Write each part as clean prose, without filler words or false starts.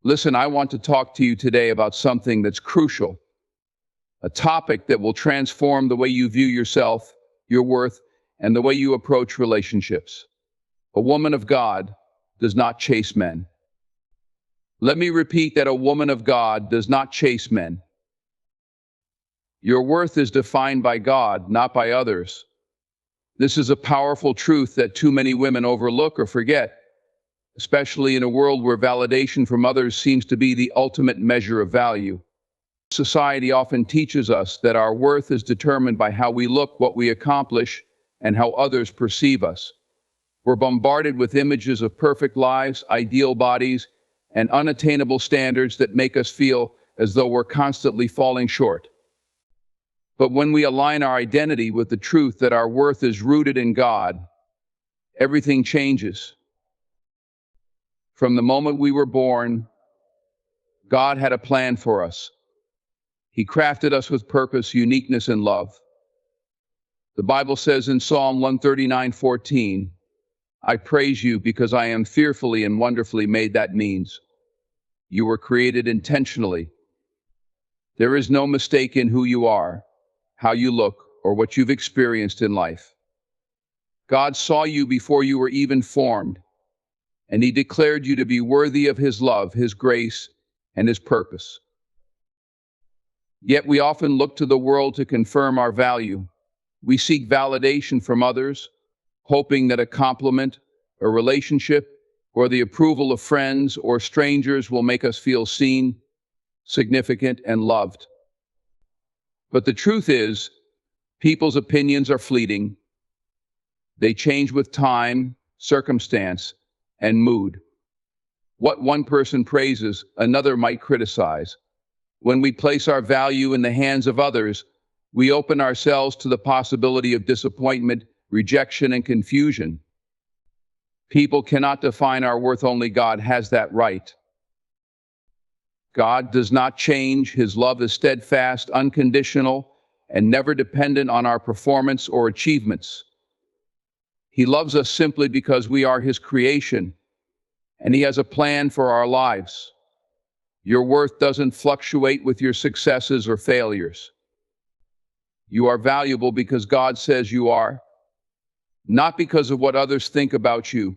Listen, I want to talk to you today about something that's crucial, a topic that will transform the way you view yourself, your worth, and the way you approach relationships. A woman of God does not chase men. Let me repeat that a woman of God does not chase men. Your worth is defined by God, not by others. This is a powerful truth that too many women overlook or forget, especially in a world where validation from others seems to be the ultimate measure of value. Society often teaches us that our worth is determined by how we look, what we accomplish, and how others perceive us. We're bombarded with images of perfect lives, ideal bodies, and unattainable standards that make us feel as though we're constantly falling short. But when we align our identity with the truth that our worth is rooted in God, everything changes. From the moment we were born, God had a plan for us. He crafted us with purpose, uniqueness, and love. The Bible says in Psalm 139:14, I praise you because I am fearfully and wonderfully made. That means you were created intentionally. There is no mistake in who you are, how you look, or what you've experienced in life. God saw you before you were even formed, and He declared you to be worthy of His love, His grace, and His purpose. Yet we often look to the world to confirm our value. We seek validation from others, hoping that a compliment, a relationship, or the approval of friends or strangers will make us feel seen, significant, and loved. But the truth is, people's opinions are fleeting. They change with time, circumstance, and mood. What one person praises, another might criticize. When we place our value in the hands of others, we open ourselves to the possibility of disappointment, rejection, and confusion. People cannot define our worth, only God has that right. God does not change. His love is steadfast, unconditional, and never dependent on our performance or achievements. He loves us simply because we are His creation, and He has a plan for our lives. Your worth doesn't fluctuate with your successes or failures. You are valuable because God says you are, not because of what others think about you.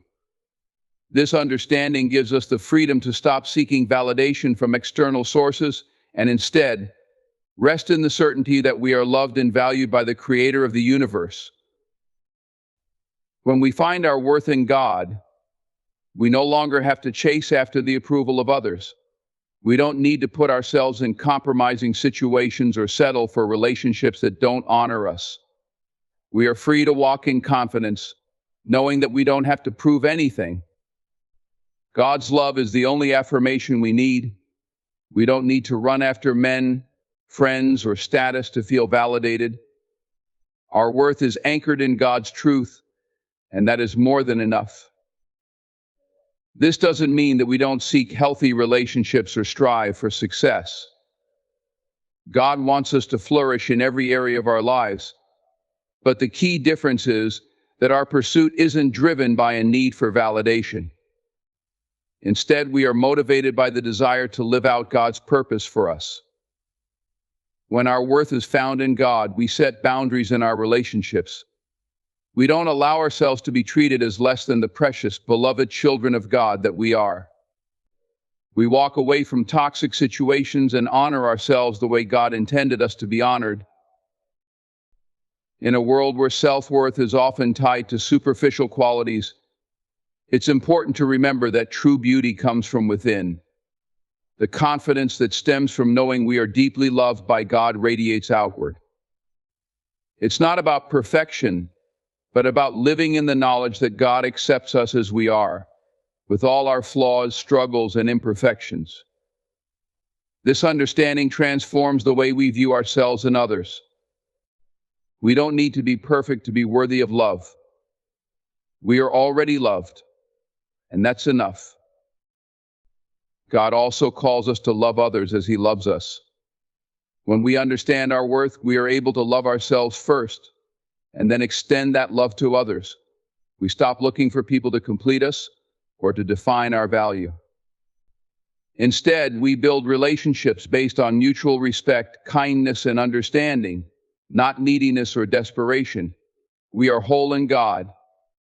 This understanding gives us the freedom to stop seeking validation from external sources and instead rest in the certainty that we are loved and valued by the Creator of the universe. When we find our worth in God, we no longer have to chase after the approval of others. We don't need to put ourselves in compromising situations or settle for relationships that don't honor us. We are free to walk in confidence, knowing that we don't have to prove anything. God's love is the only affirmation we need. We don't need to run after men, friends, or status to feel validated. Our worth is anchored in God's truth, and that is more than enough. This doesn't mean that we don't seek healthy relationships or strive for success. God wants us to flourish in every area of our lives, but the key difference is that our pursuit isn't driven by a need for validation. Instead, we are motivated by the desire to live out God's purpose for us. When our worth is found in God, we set boundaries in our relationships. We don't allow ourselves to be treated as less than the precious, beloved children of God that we are. We walk away from toxic situations and honor ourselves the way God intended us to be honored. In a world where self-worth is often tied to superficial qualities, it's important to remember that true beauty comes from within. The confidence that stems from knowing we are deeply loved by God radiates outward. It's not about perfection, but about living in the knowledge that God accepts us as we are, with all our flaws, struggles, and imperfections. This understanding transforms the way we view ourselves and others. We don't need to be perfect to be worthy of love. We are already loved, and that's enough. God also calls us to love others as He loves us. When we understand our worth, we are able to love ourselves first, and then extend that love to others. We stop looking for people to complete us or to define our value. Instead, we build relationships based on mutual respect, kindness, and understanding, not neediness or desperation. We are whole in God,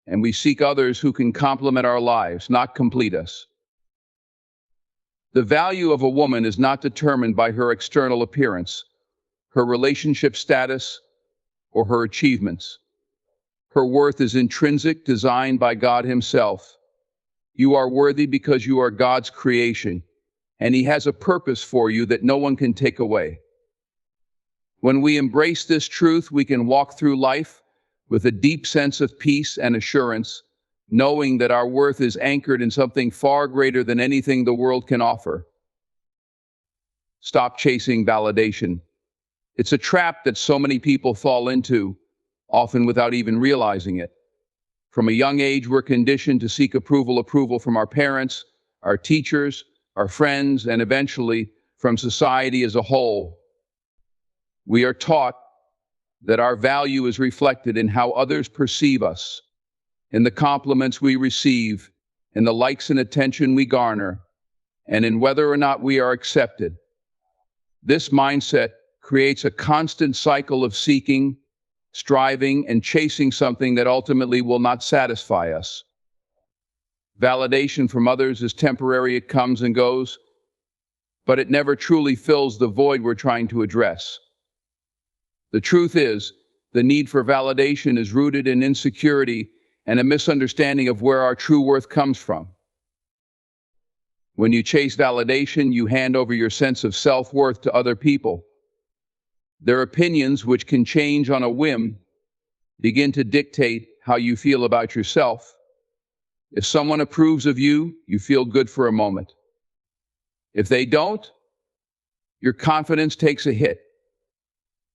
and we seek others who can complement our lives, not complete us. The value of a woman is not determined by her external appearance, her relationship status, or her achievements. Her worth is intrinsic, designed by God Himself. You are worthy because you are God's creation, and He has a purpose for you that no one can take away. When we embrace this truth, we can walk through life with a deep sense of peace and assurance, knowing that our worth is anchored in something far greater than anything the world can offer. Stop chasing validation. It's a trap that so many people fall into, often without even realizing it. From a young age, we're conditioned to seek approval from our parents, our teachers, our friends, and eventually from society as a whole. We are taught that our value is reflected in how others perceive us, in the compliments we receive, in the likes and attention we garner, and in whether or not we are accepted. This mindset creates a constant cycle of seeking, striving, and chasing something that ultimately will not satisfy us. Validation from others is temporary, it comes and goes, but it never truly fills the void we're trying to address. The truth is, the need for validation is rooted in insecurity and a misunderstanding of where our true worth comes from. When you chase validation, you hand over your sense of self-worth to other people. Their opinions, which can change on a whim, begin to dictate how you feel about yourself. If someone approves of you, you feel good for a moment. If they don't, your confidence takes a hit.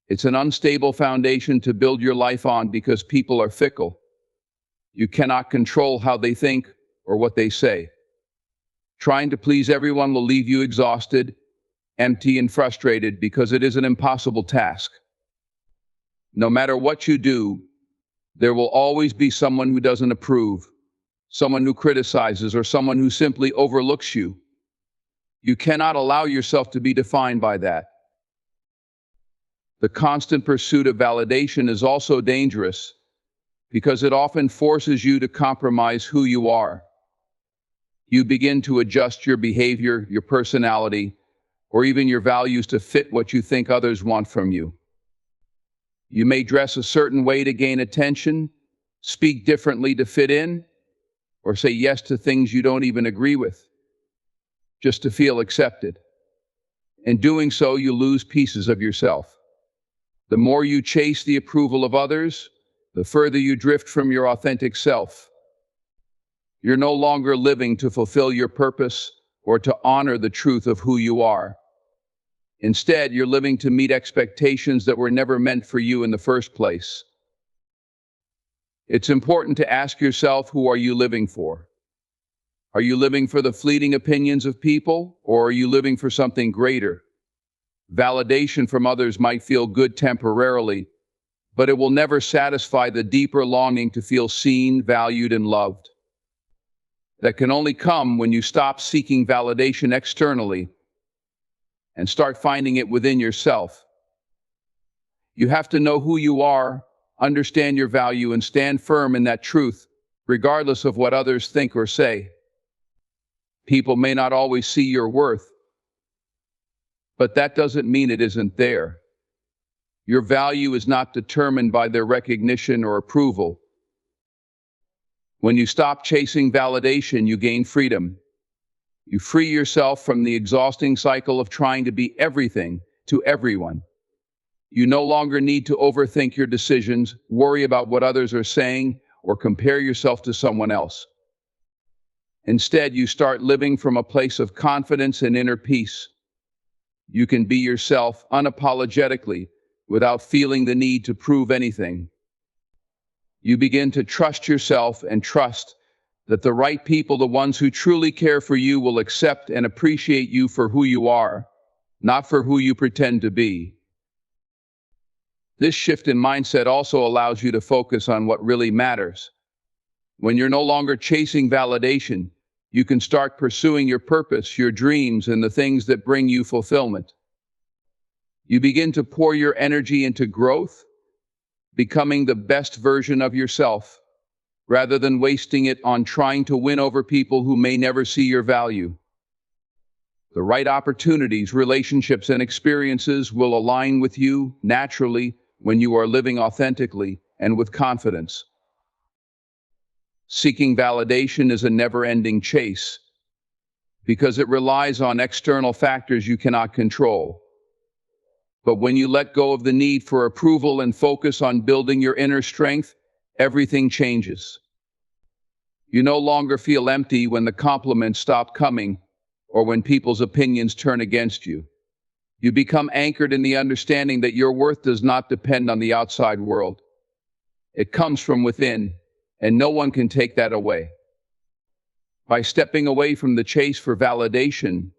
It's an unstable foundation to build your life on because people are fickle. You cannot control how they think or what they say. Trying to please everyone will leave you exhausted, empty, and frustrated because it is an impossible task. No matter what you do, there will always be someone who doesn't approve, someone who criticizes, or someone who simply overlooks you. You cannot allow yourself to be defined by that. The constant pursuit of validation is also dangerous because it often forces you to compromise who you are. You begin to adjust your behavior, your personality, or even your values to fit what you think others want from you. You may dress a certain way to gain attention, speak differently to fit in, or say yes to things you don't even agree with, just to feel accepted. In doing so, you lose pieces of yourself. The more you chase the approval of others, the further you drift from your authentic self. You're no longer living to fulfill your purpose or to honor the truth of who you are. Instead, you're living to meet expectations that were never meant for you in the first place. It's important to ask yourself, who are you living for? Are you living for the fleeting opinions of people, or are you living for something greater? Validation from others might feel good temporarily, but it will never satisfy the deeper longing to feel seen, valued, and loved. That can only come when you stop seeking validation externally and start finding it within yourself. You have to know who you are, understand your value, and stand firm in that truth, regardless of what others think or say. People may not always see your worth, but that doesn't mean it isn't there. Your value is not determined by their recognition or approval. When you stop chasing validation, you gain freedom. You free yourself from the exhausting cycle of trying to be everything to everyone. You no longer need to overthink your decisions, worry about what others are saying, or compare yourself to someone else. Instead, you start living from a place of confidence and inner peace. You can be yourself unapologetically without feeling the need to prove anything. You begin to trust yourself and trust that the right people, the ones who truly care for you, will accept and appreciate you for who you are, not for who you pretend to be. This shift in mindset also allows you to focus on what really matters. When you're no longer chasing validation, You can start pursuing your purpose, your dreams, and the things that bring you fulfillment. You begin to pour your energy into growth, becoming the best version of yourself, rather than wasting it on trying to win over people who may never see your value. The right opportunities, relationships, and experiences will align with you naturally when you are living authentically and with confidence. Seeking validation is a never-ending chase because it relies on external factors you cannot control. But when you let go of the need for approval and focus on building your inner strength, everything changes. You no longer feel empty when the compliments stop coming or when people's opinions turn against you. You become anchored in the understanding that your worth does not depend on the outside world. It comes from within, and no one can take that away. By stepping away from the chase for validation,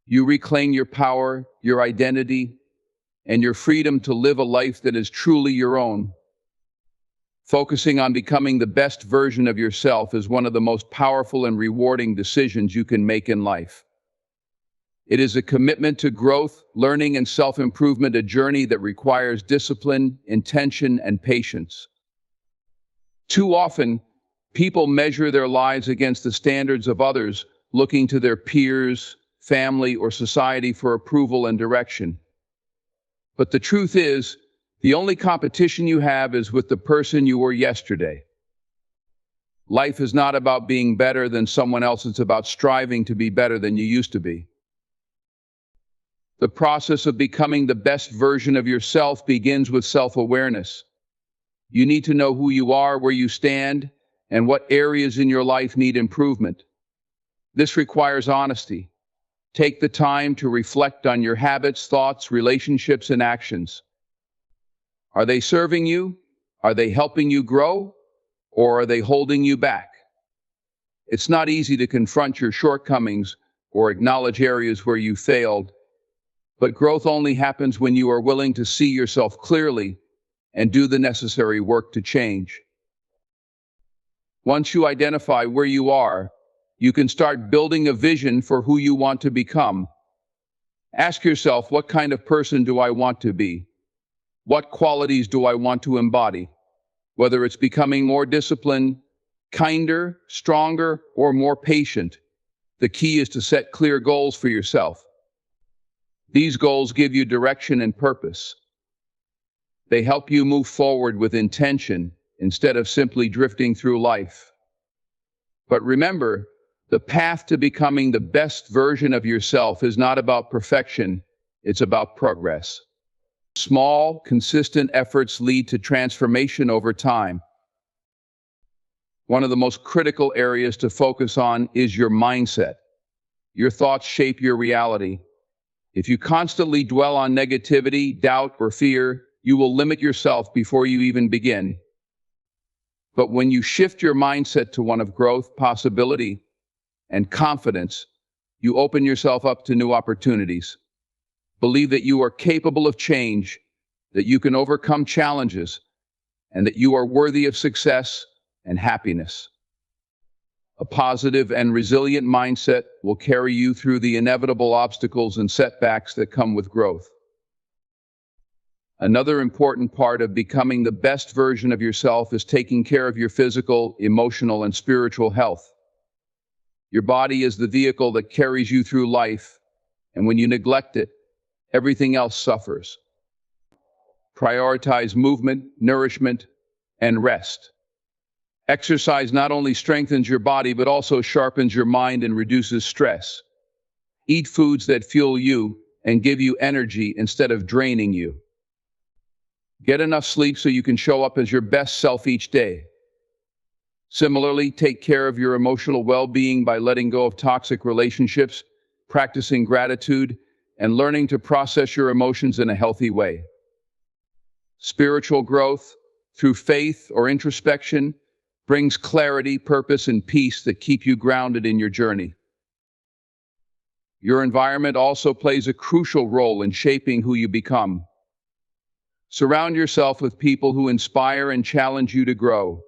you reclaim your power, your identity, and your freedom to live a life that is truly your own. Focusing on becoming the best version of yourself is one of the most powerful and rewarding decisions you can make in life. It is a commitment to growth, learning, and self-improvement, a journey that requires discipline, intention, and patience. Too often, people measure their lives against the standards of others, looking to their peers, family, or society for approval and direction. But the truth is, the only competition you have is with the person you were yesterday. Life is not about being better than someone else, it's about striving to be better than you used to be. The process of becoming the best version of yourself begins with self-awareness. You need to know who you are, where you stand, and what areas in your life need improvement. This requires honesty. Take the time to reflect on your habits, thoughts, relationships, and actions. Are they serving you? Are they helping you grow? Or are they holding you back? It's not easy to confront your shortcomings or acknowledge areas where you failed, but growth only happens when you are willing to see yourself clearly and do the necessary work to change. Once you identify where you are, you can start building a vision for who you want to become. Ask yourself, what kind of person do I want to be? What qualities do I want to embody? Whether it's becoming more disciplined, kinder, stronger, or more patient, the key is to set clear goals for yourself. These goals give you direction and purpose. They help you move forward with intention instead of simply drifting through life. But remember, the path to becoming the best version of yourself is not about perfection, it's about progress. Small, consistent efforts lead to transformation over time. One of the most critical areas to focus on is your mindset. Your thoughts shape your reality. If you constantly dwell on negativity, doubt, or fear, you will limit yourself before you even begin. But when you shift your mindset to one of growth, possibility, and confidence, you open yourself up to new opportunities. Believe that you are capable of change, that you can overcome challenges, and that you are worthy of success and happiness. A positive and resilient mindset will carry you through the inevitable obstacles and setbacks that come with growth. Another important part of becoming the best version of yourself is taking care of your physical, emotional, and spiritual health. Your body is the vehicle that carries you through life, and when you neglect it, everything else suffers. Prioritize movement, nourishment, and rest. Exercise not only strengthens your body, but also sharpens your mind and reduces stress. Eat foods that fuel you and give you energy instead of draining you. Get enough sleep so you can show up as your best self each day. Similarly, take care of your emotional well-being by letting go of toxic relationships, practicing gratitude, and learning to process your emotions in a healthy way. Spiritual growth, through faith or introspection, brings clarity, purpose, and peace that keep you grounded in your journey. Your environment also plays a crucial role in shaping who you become. Surround yourself with people who inspire and challenge you to grow.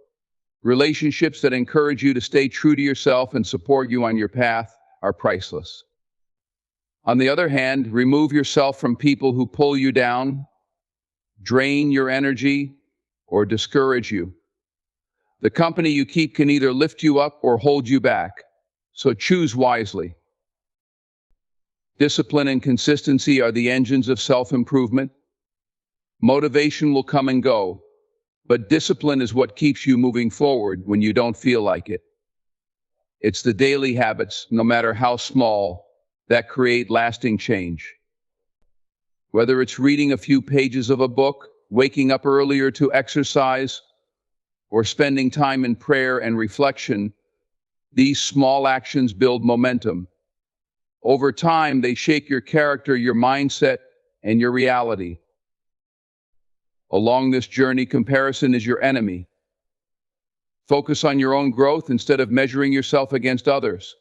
Relationships that encourage you to stay true to yourself and support you on your path are priceless. On the other hand, remove yourself from people who pull you down, drain your energy, or discourage you. The company you keep can either lift you up or hold you back, so choose wisely. Discipline and consistency are the engines of self-improvement. Motivation will come and go, but discipline is what keeps you moving forward when you don't feel like it. It's the daily habits, no matter how small, that create lasting change. Whether it's reading a few pages of a book, waking up earlier to exercise, or spending time in prayer and reflection, these small actions build momentum. Over time, they shape your character, your mindset, and your reality. Along this journey, comparison is your enemy. Focus on your own growth instead of measuring yourself against others.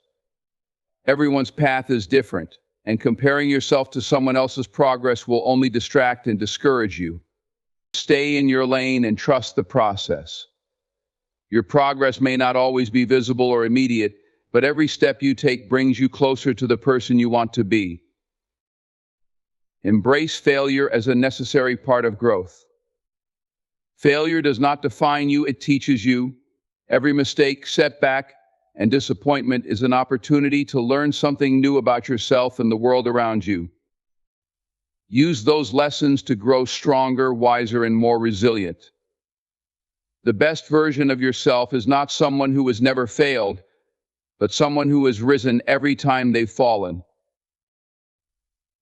Everyone's path is different, and comparing yourself to someone else's progress will only distract and discourage you. Stay in your lane and trust the process. Your progress may not always be visible or immediate, but every step you take brings you closer to the person you want to be. Embrace failure as a necessary part of growth. Failure does not define you, it teaches you. Every mistake, setback, and disappointment is an opportunity to learn something new about yourself and the world around you. Use those lessons to grow stronger, wiser, and more resilient. The best version of yourself is not someone who has never failed, but someone who has risen every time they've fallen.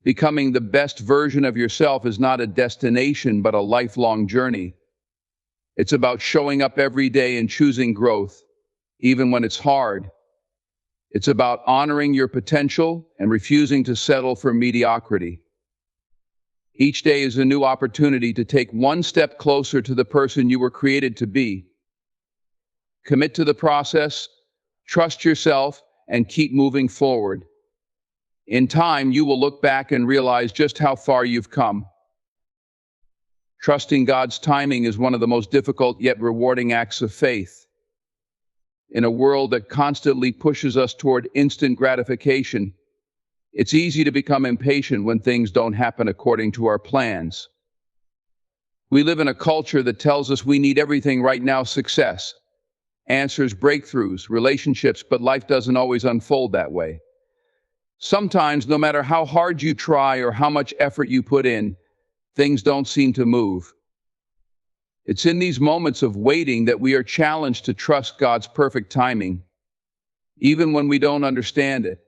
Becoming the best version of yourself is not a destination, but a lifelong journey. It's about showing up every day and choosing growth, even when it's hard. It's about honoring your potential and refusing to settle for mediocrity. Each day is a new opportunity to take one step closer to the person you were created to be. Commit to the process, trust yourself, and keep moving forward. In time, you will look back and realize just how far you've come. Trusting God's timing is one of the most difficult yet rewarding acts of faith. In a world that constantly pushes us toward instant gratification, it's easy to become impatient when things don't happen according to our plans. We live in a culture that tells us we need everything right now: success, answers, breakthroughs, relationships, but life doesn't always unfold that way. Sometimes, no matter how hard you try or how much effort you put in, things don't seem to move. It's in these moments of waiting that we are challenged to trust God's perfect timing, even when we don't understand it.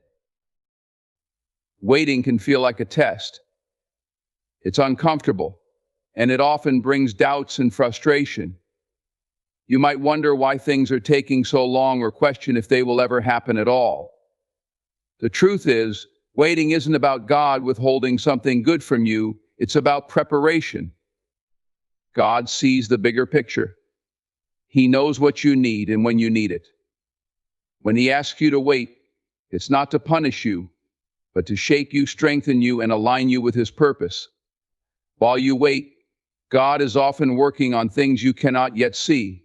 Waiting can feel like a test. It's uncomfortable, and it often brings doubts and frustration. You might wonder why things are taking so long or question if they will ever happen at all. The truth is, waiting isn't about God withholding something good from you, it's about preparation. God sees the bigger picture. He knows what you need and when you need it. When He asks you to wait, it's not to punish you, but to shape you, strengthen you, and align you with His purpose. While you wait, God is often working on things you cannot yet see.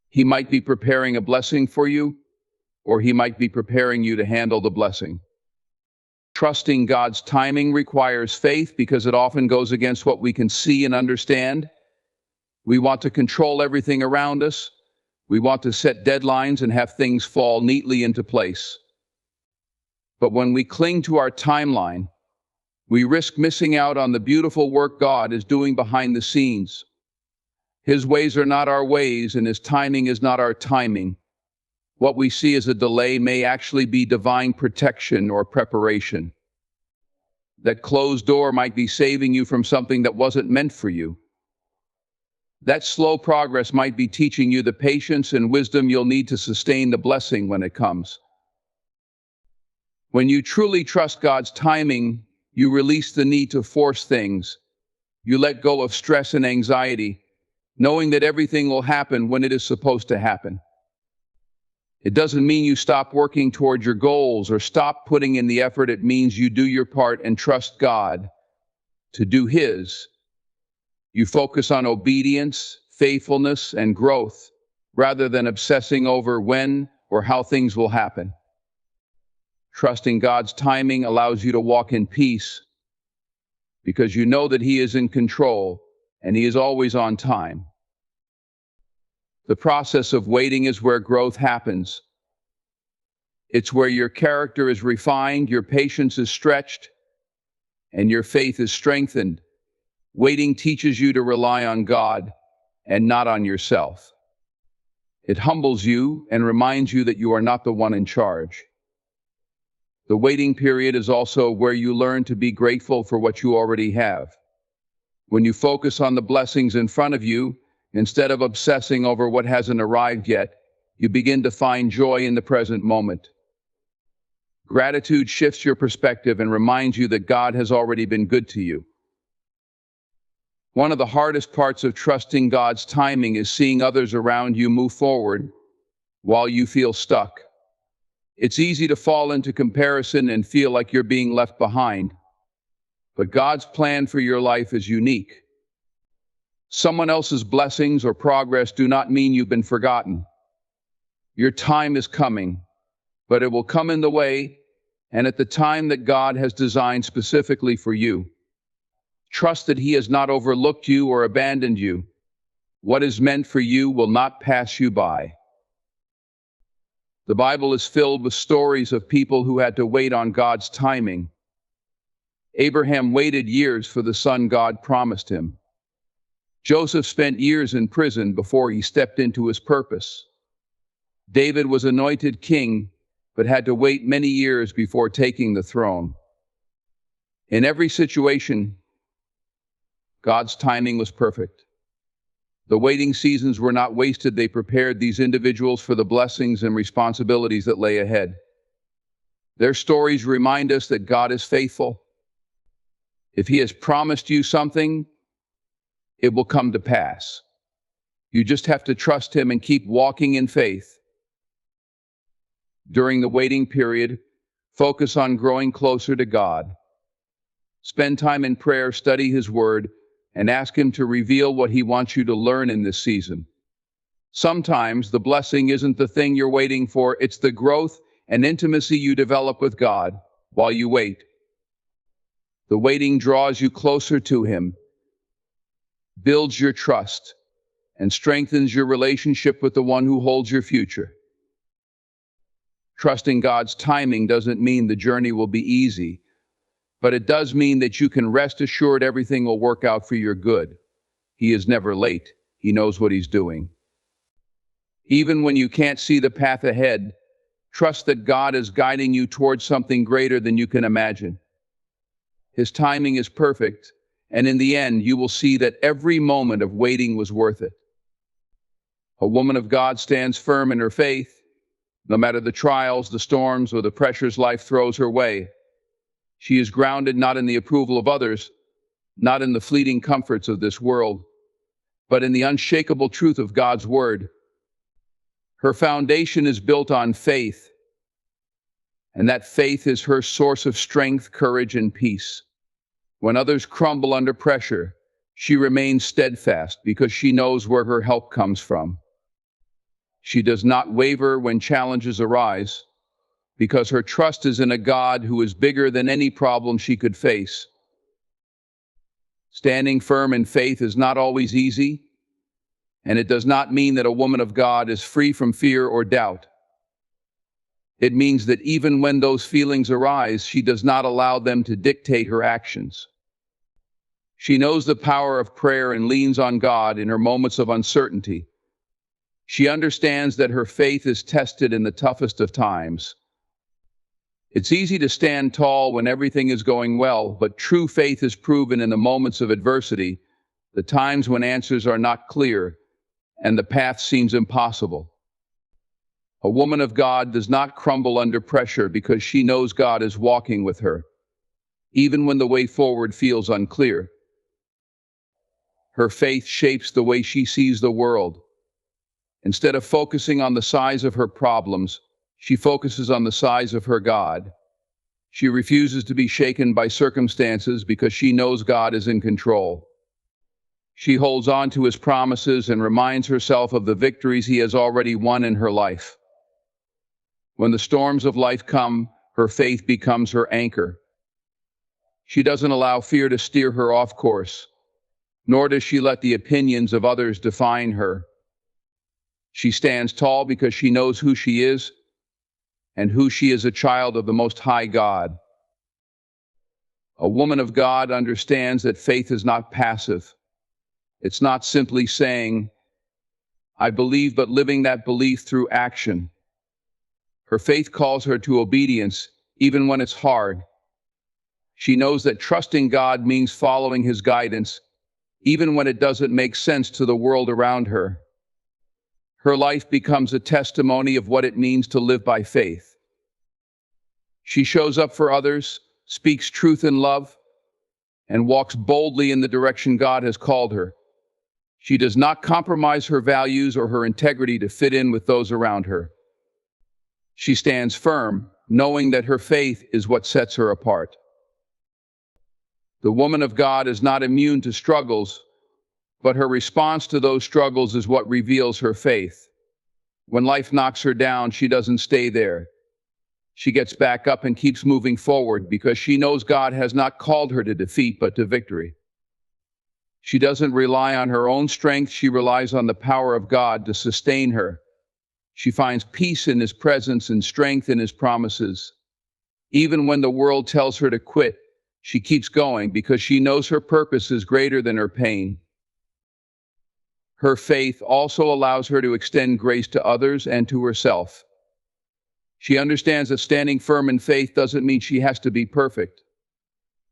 He might be preparing a blessing for you, or He might be preparing you to handle the blessing. Trusting God's timing requires faith because it often goes against what we can see and understand. We want to control everything around us. We want to set deadlines and have things fall neatly into place. But when we cling to our timeline, we risk missing out on the beautiful work God is doing behind the scenes. His ways are not our ways, and His timing is not our timing. What we see as a delay may actually be divine protection or preparation. That closed door might be saving you from something that wasn't meant for you. That slow progress might be teaching you the patience and wisdom you'll need to sustain the blessing when it comes. When you truly trust God's timing, you release the need to force things. You let go of stress and anxiety, knowing that everything will happen when it is supposed to happen. It doesn't mean you stop working toward your goals or stop putting in the effort. It means you do your part and trust God to do His. You focus on obedience, faithfulness, and growth, rather than obsessing over when or how things will happen. Trusting God's timing allows you to walk in peace because you know that He is in control and He is always on time. The process of waiting is where growth happens. It's where your character is refined, your patience is stretched, and your faith is strengthened. Waiting teaches you to rely on God and not on yourself. It humbles you and reminds you that you are not the one in charge. The waiting period is also where you learn to be grateful for what you already have. When you focus on the blessings in front of you, instead of obsessing over what hasn't arrived yet, you begin to find joy in the present moment. Gratitude shifts your perspective and reminds you that God has already been good to you. One of the hardest parts of trusting God's timing is seeing others around you move forward while you feel stuck. It's easy to fall into comparison and feel like you're being left behind. But God's plan for your life is unique. Someone else's blessings or progress do not mean you've been forgotten. Your time is coming, but it will come in the way and at the time that God has designed specifically for you. Trust that He has not overlooked you or abandoned you. What is meant for you will not pass you by. The Bible is filled with stories of people who had to wait on God's timing. Abraham waited years for the son God promised him. Joseph spent years in prison before he stepped into his purpose. David was anointed king, but had to wait many years before taking the throne. In every situation, God's timing was perfect. The waiting seasons were not wasted. They prepared these individuals for the blessings and responsibilities that lay ahead. Their stories remind us that God is faithful. If He has promised you something, it will come to pass. You just have to trust Him and keep walking in faith. During the waiting period, focus on growing closer to God. Spend time in prayer, study His Word, and ask Him to reveal what He wants you to learn in this season. Sometimes the blessing isn't the thing you're waiting for, it's the growth and intimacy you develop with God while you wait. The waiting draws you closer to Him, builds your trust, and strengthens your relationship with the one who holds your future. Trusting God's timing doesn't mean the journey will be easy, but it does mean that you can rest assured everything will work out for your good. He is never late. He knows what He's doing. Even when you can't see the path ahead, trust that God is guiding you towards something greater than you can imagine. His timing is perfect, and in the end, you will see that every moment of waiting was worth it. A woman of God stands firm in her faith, no matter the trials, the storms, or the pressures life throws her way. She is grounded not in the approval of others, not in the fleeting comforts of this world, but in the unshakable truth of God's Word. Her foundation is built on faith, and that faith is her source of strength, courage, and peace. When others crumble under pressure, she remains steadfast because she knows where her help comes from. She does not waver when challenges arise, because her trust is in a God who is bigger than any problem she could face. Standing firm in faith is not always easy, and it does not mean that a woman of God is free from fear or doubt. It means that even when those feelings arise, she does not allow them to dictate her actions. She knows the power of prayer and leans on God in her moments of uncertainty. She understands that her faith is tested in the toughest of times. It's easy to stand tall when everything is going well, but true faith is proven in the moments of adversity, the times when answers are not clear and the path seems impossible. A woman of God does not crumble under pressure because she knows God is walking with her, even when the way forward feels unclear. Her faith shapes the way she sees the world. Instead of focusing on the size of her problems, she focuses on the size of her God. She refuses to be shaken by circumstances because she knows God is in control. She holds on to his promises and reminds herself of the victories he has already won in her life. When the storms of life come, her faith becomes her anchor. She doesn't allow fear to steer her off course, nor does she let the opinions of others define her. She stands tall because she knows who she is and who she is, a child of the Most High God. A woman of God understands that faith is not passive. It's not simply saying, "I believe," but living that belief through action. Her faith calls her to obedience, even when it's hard. She knows that trusting God means following His guidance, even when it doesn't make sense to the world around her. Her life becomes a testimony of what it means to live by faith. She shows up for others, speaks truth in love, and walks boldly in the direction God has called her. She does not compromise her values or her integrity to fit in with those around her. She stands firm, knowing that her faith is what sets her apart. The woman of God is not immune to struggles, but her response to those struggles is what reveals her faith. When life knocks her down, she doesn't stay there. She gets back up and keeps moving forward because she knows God has not called her to defeat, but to victory. She doesn't rely on her own strength, she relies on the power of God to sustain her. She finds peace in His presence and strength in His promises. Even when the world tells her to quit, she keeps going because she knows her purpose is greater than her pain. Her faith also allows her to extend grace to others and to herself. She understands that standing firm in faith doesn't mean she has to be perfect.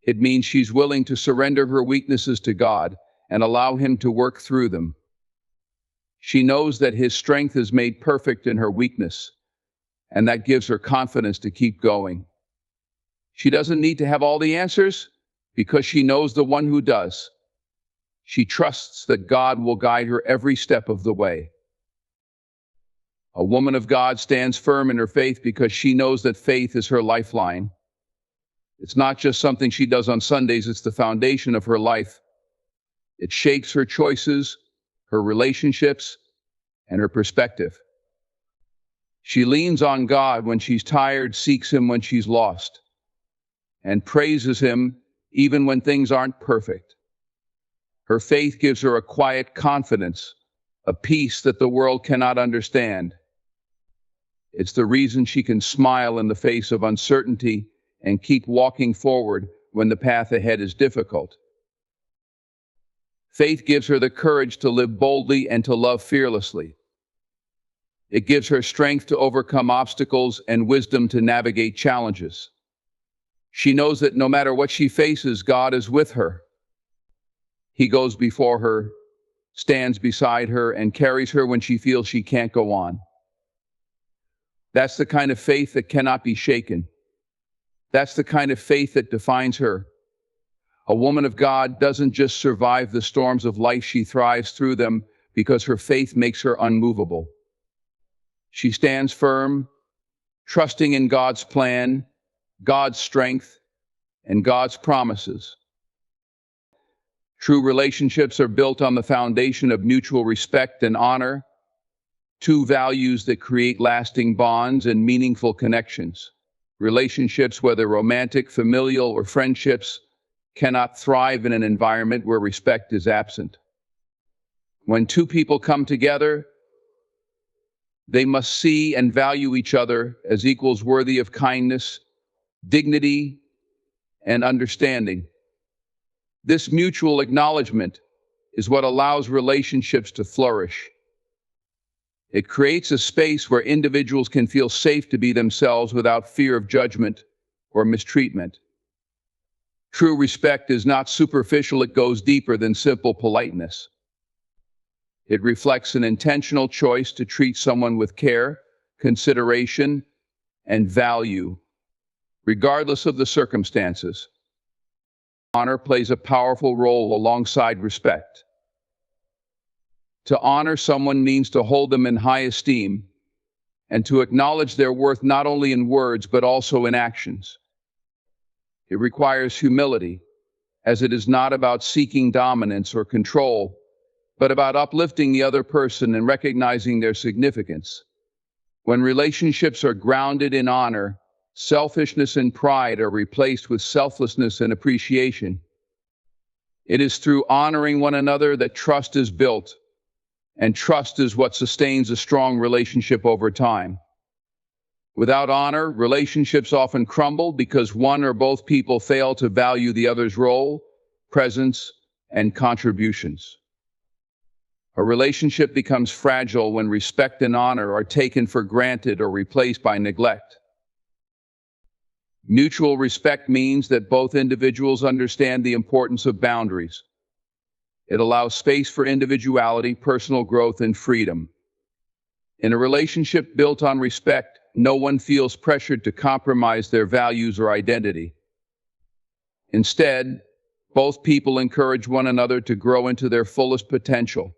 It means she's willing to surrender her weaknesses to God and allow Him to work through them. She knows that His strength is made perfect in her weakness, and that gives her confidence to keep going. She doesn't need to have all the answers because she knows the one who does. She trusts that God will guide her every step of the way. A woman of God stands firm in her faith because she knows that faith is her lifeline. It's not just something she does on Sundays, it's the foundation of her life. It shapes her choices, her relationships, and her perspective. She leans on God when she's tired, seeks Him when she's lost, and praises Him even when things aren't perfect. Her faith gives her a quiet confidence, a peace that the world cannot understand. It's the reason she can smile in the face of uncertainty and keep walking forward when the path ahead is difficult. Faith gives her the courage to live boldly and to love fearlessly. It gives her strength to overcome obstacles and wisdom to navigate challenges. She knows that no matter what she faces, God is with her. He goes before her, stands beside her, and carries her when she feels she can't go on. That's the kind of faith that cannot be shaken. That's the kind of faith that defines her. A woman of God doesn't just survive the storms of life, she thrives through them because her faith makes her unmovable. She stands firm, trusting in God's plan, God's strength, and God's promises. True relationships are built on the foundation of mutual respect and honor, two values that create lasting bonds and meaningful connections. Relationships, whether romantic, familial, or friendships, cannot thrive in an environment where respect is absent. When two people come together, they must see and value each other as equals worthy of kindness, dignity, and understanding. This mutual acknowledgement is what allows relationships to flourish. It creates a space where individuals can feel safe to be themselves without fear of judgment or mistreatment. True respect is not superficial, it goes deeper than simple politeness. It reflects an intentional choice to treat someone with care, consideration, and value, regardless of the circumstances. Honor plays a powerful role alongside respect. To honor someone means to hold them in high esteem and to acknowledge their worth not only in words but also in actions. It requires humility, as it is not about seeking dominance or control, but about uplifting the other person and recognizing their significance. When relationships are grounded in honor, selfishness and pride are replaced with selflessness and appreciation. It is through honoring one another that trust is built, and trust is what sustains a strong relationship over time. Without honor, relationships often crumble because one or both people fail to value the other's role, presence, and contributions. A relationship becomes fragile when respect and honor are taken for granted or replaced by neglect. Mutual respect means that both individuals understand the importance of boundaries. It allows space for individuality, personal growth, and freedom. In a relationship built on respect, no one feels pressured to compromise their values or identity. Instead, both people encourage one another to grow into their fullest potential.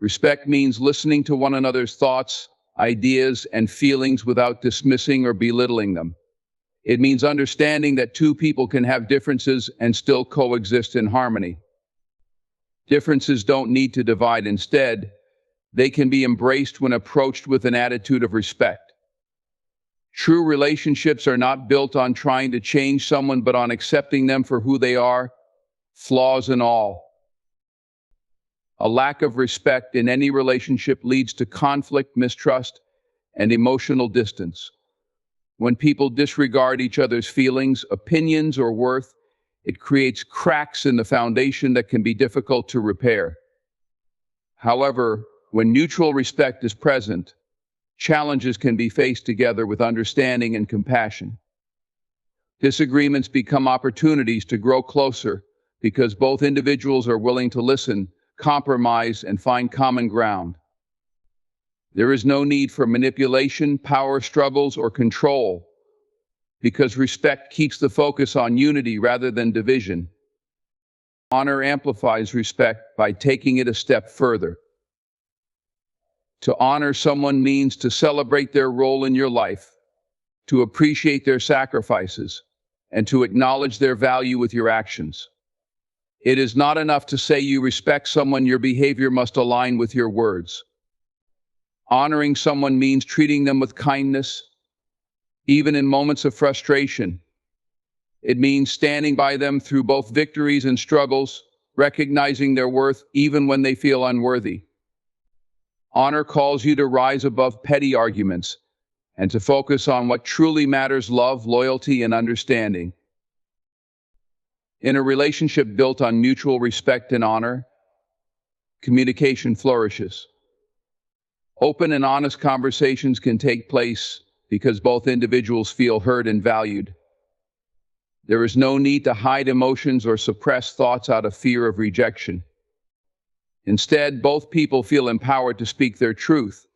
Respect means listening to one another's thoughts, ideas, and feelings without dismissing or belittling them. It means understanding that two people can have differences and still coexist in harmony. Differences don't need to divide. Instead, they can be embraced when approached with an attitude of respect. True relationships are not built on trying to change someone, but on accepting them for who they are, flaws and all. A lack of respect in any relationship leads to conflict, mistrust, and emotional distance. When people disregard each other's feelings, opinions, or worth, it creates cracks in the foundation that can be difficult to repair. However, when mutual respect is present, challenges can be faced together with understanding and compassion. Disagreements become opportunities to grow closer because both individuals are willing to listen, compromise, and find common ground. There is no need for manipulation, power struggles, or control because respect keeps the focus on unity rather than division. Honor amplifies respect by taking it a step further. To honor someone means to celebrate their role in your life, to appreciate their sacrifices, and to acknowledge their value with your actions. It is not enough to say you respect someone, your behavior must align with your words. Honoring someone means treating them with kindness, even in moments of frustration. It means standing by them through both victories and struggles, recognizing their worth even when they feel unworthy. Honor calls you to rise above petty arguments and to focus on what truly matters: love, loyalty, and understanding. In a relationship built on mutual respect and honor, communication flourishes. Open and honest conversations can take place because both individuals feel heard and valued. There is no need to hide emotions or suppress thoughts out of fear of rejection. Instead, both people feel empowered to speak their truth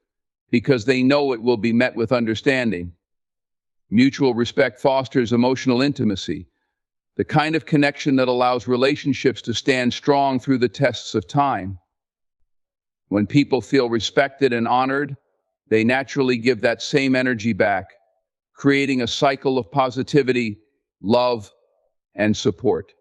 because they know it will be met with understanding. Mutual respect fosters emotional intimacy, the kind of connection that allows relationships to stand strong through the tests of time. When people feel respected and honored, they naturally give that same energy back, creating a cycle of positivity, love, and support.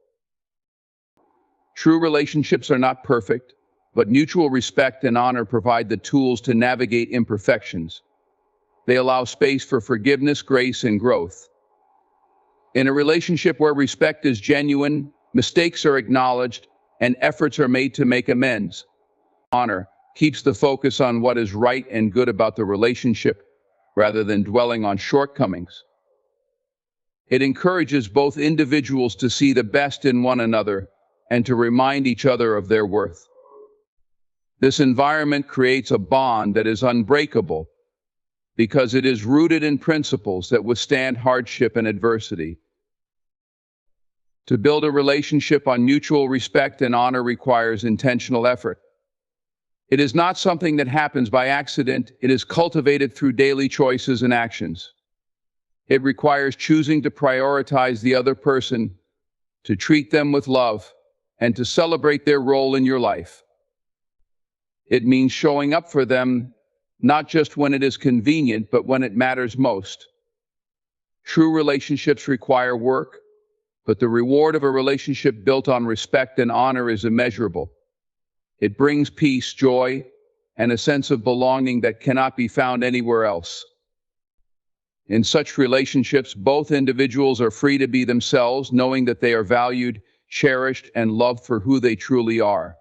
True relationships are not perfect, but mutual respect and honor provide the tools to navigate imperfections. They allow space for forgiveness, grace, and growth. In a relationship where respect is genuine, mistakes are acknowledged, and efforts are made to make amends. Honor keeps the focus on what is right and good about the relationship rather than dwelling on shortcomings. It encourages both individuals to see the best in one another and to remind each other of their worth. This environment creates a bond that is unbreakable because it is rooted in principles that withstand hardship and adversity. To build a relationship on mutual respect and honor requires intentional effort. It is not something that happens by accident. It is cultivated through daily choices and actions. It requires choosing to prioritize the other person, to treat them with love, and to celebrate their role in your life. It means showing up for them, not just when it is convenient, but when it matters most. True relationships require work, but the reward of a relationship built on respect and honor is immeasurable. It brings peace, joy, and a sense of belonging that cannot be found anywhere else. In such relationships, both individuals are free to be themselves, knowing that they are valued, cherished, and loved for who they truly are.